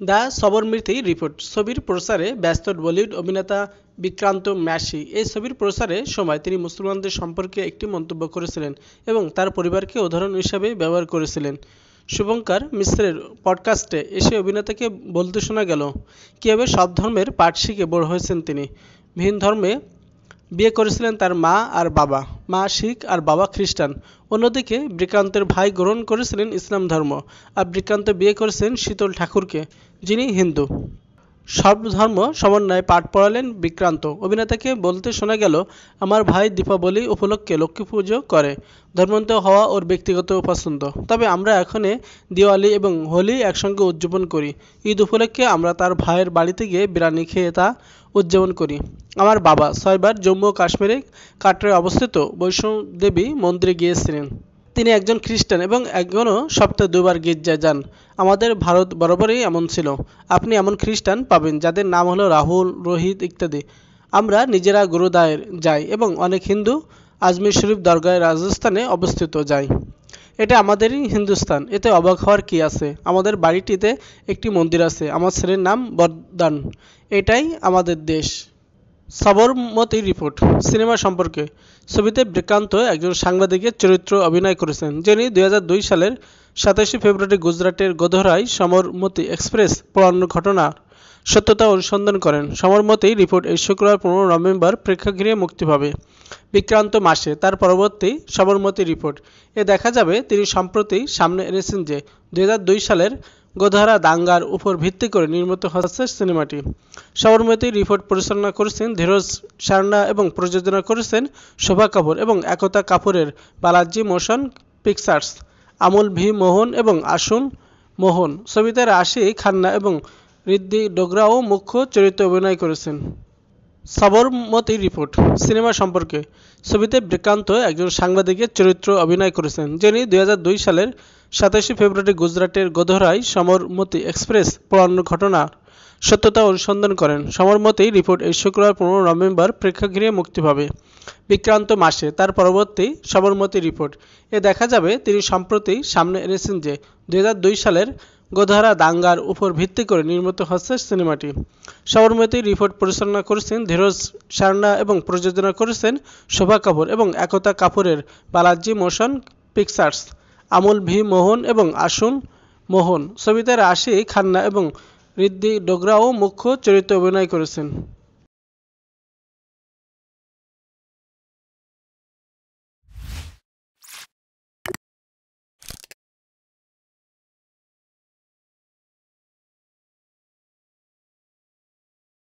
The Sabarmati report ছবির প্রচারে ব্যস্ত বলিউড অভিনেতা বিক্রান্ত ম্যাসি। এই ছবির প্রচারের সময় তিনি মুসলমানদের সম্পর্কে একটি মন্তব্য করেছিলেন এবং তার পরিবারকে উদাহরণ হিসাবে ব্যবহার করেছিলেন। শুভঙ্কর মিশ্রের পডকাস্টে এসে অভিনেতাকে বলতে শোনা গেল কীভাবে সব ধর্মের পাঠ শিখে বড় হয়েছেন তিনি। ভিন ধর্মে বিয়ে করেছিলেন তার মা আর বাবা, মা শিখ আর বাবা খ্রিস্টান। অন্যদিকে বিক্রান্তের ভাই গ্রহণ করেছিলেন ইসলাম ধর্ম, আর বিক্রান্ত বিয়ে করেছেন শীতল ঠাকুরকে, যিনি হিন্দু। সব ধর্ম সমন্বয়ে পাঠ পড়ালেন বিক্রান্ত। অভিনেতাকে বলতে শোনা গেল, আমার ভাই দীপাবলি উপলক্ষে লক্ষ্মী পুজো করে। ধর্মান্তর হওয়া ওর ব্যক্তিগত পছন্দ, তবে আমরা এখন দিওয়ালি এবং হোলি একসঙ্গে উদযাপন করি। ঈদ উপলক্ষে আমরা তার ভাইয়ের বাড়িতে গিয়ে বিরিয়ানি খেয়ে তা উদযাপন করি। আমার বাবা 6 বার জম্মু ও কাশ্মীরে কাটরায় অবস্থিত বৈষ্ণোদেবী মন্দিরে গিয়েছিলেন। তিনি একজন খ্রিস্টান এবং এখনও সপ্তাহে 2 বার গির্জায় যান। আমাদের ভারত বরাবরই এমন ছিল। আপনি এমন খ্রিস্টান পাবেন যাদের নাম হলো রাহুল, রোহিত ইত্যাদি। আমরা নিজেরা গুরুদ্বারে যাই এবং অনেক হিন্দু আজমির শরীফ দরগায় রাজস্থানে অবস্থিত যাই। এটা আমাদেরই হিন্দুস্তান, এতে অবাক হওয়ার কী আছে? আমাদের বাড়িটিতে একটি মন্দির আছে, আমার ছেলের নাম বরদান। এটাই আমাদের দেশ। সবরমতী রিপোর্ট সিনেমা সম্পর্কে। ছবিতে বিক্রান্ত একজন সাংবাদিকের চরিত্রে অভিনয় করেছেন, যিনি 2002 সালের 27 ফেব্রুয়ারি গুজরাটের গোধরায় সবরমতী এক্সপ্রেস পোড়ানোর ঘটনার সত্যতা অনুসন্ধান করেন। সবরমতী রিপোর্ট এই শুক্রবার 15 নভেম্বর প্রেক্ষাগৃহে মুক্তি পাবে। বিক্রান্ত মাসে তার পরবর্তী সবরমতী রিপোর্ট এ দেখা যাবে তিনি সম্প্রতি সামনে এনেছেন যে 2002 সালের গোধরা দাঙ্গার উপর ভিত্তি করে নির্মিত হচ্ছে সিনেমাটি। সবরমতী রিপোর্ট পরিচালনা করেছেন ধীরজ সারনা এবং প্রযোজনা করেছেন শোভা কাপুর এবং একতা কাপুরের বালাজি মোশন পিকচার্স। আমল ভি মোহন এবং আসুন মোহন। ছবিতে রাশি খান্না এবং ঋদ্ধি ডোগরাও মুখ্য চরিত্রে অভিনয় করেছেন। সবরমতী রিপোর্ট সিনেমা সম্পর্কে। ছবিতে বিক্রান্ত একজন সাংবাদিকের চরিত্রে অভিনয় করেছেন, যিনি 2002 সালের 27 ফেব্রুয়ারি গুজরাটের গোধরায় সবরমতী এক্সপ্রেস পোড়ানোর ঘটনার সত্যতা অনুসন্ধান করেন। সবরমতী রিপোর্ট এই শুক্রবার 15 নভেম্বর প্রেক্ষাগৃহে মুক্তি পাবে। বিক্রান্ত মাসে তার পরবর্তী সবরমতী রিপোর্ট এ দেখা যাবে তিনি সম্প্রতি সামনে এনেছেন যে 2002 সালের গোধরা দাঙ্গার উপর ভিত্তি করে নির্মিত হচ্ছে সিনেমাটি। সবরমতী রিপোর্ট পরিচালনা করেছেন ধীরজ সারনা এবং প্রযোজনা করেছেন শোভা কাপুর এবং একতা কাপুরের বালাজি মোশন পিকচার্স। আমল ভি মোহন এবং আসুন মোহন। ছবিতে রাশি খান্না এবং ঋদ্ধি ডোগরাও মুখ্য চরিত্রে অভিনয় করেছেন।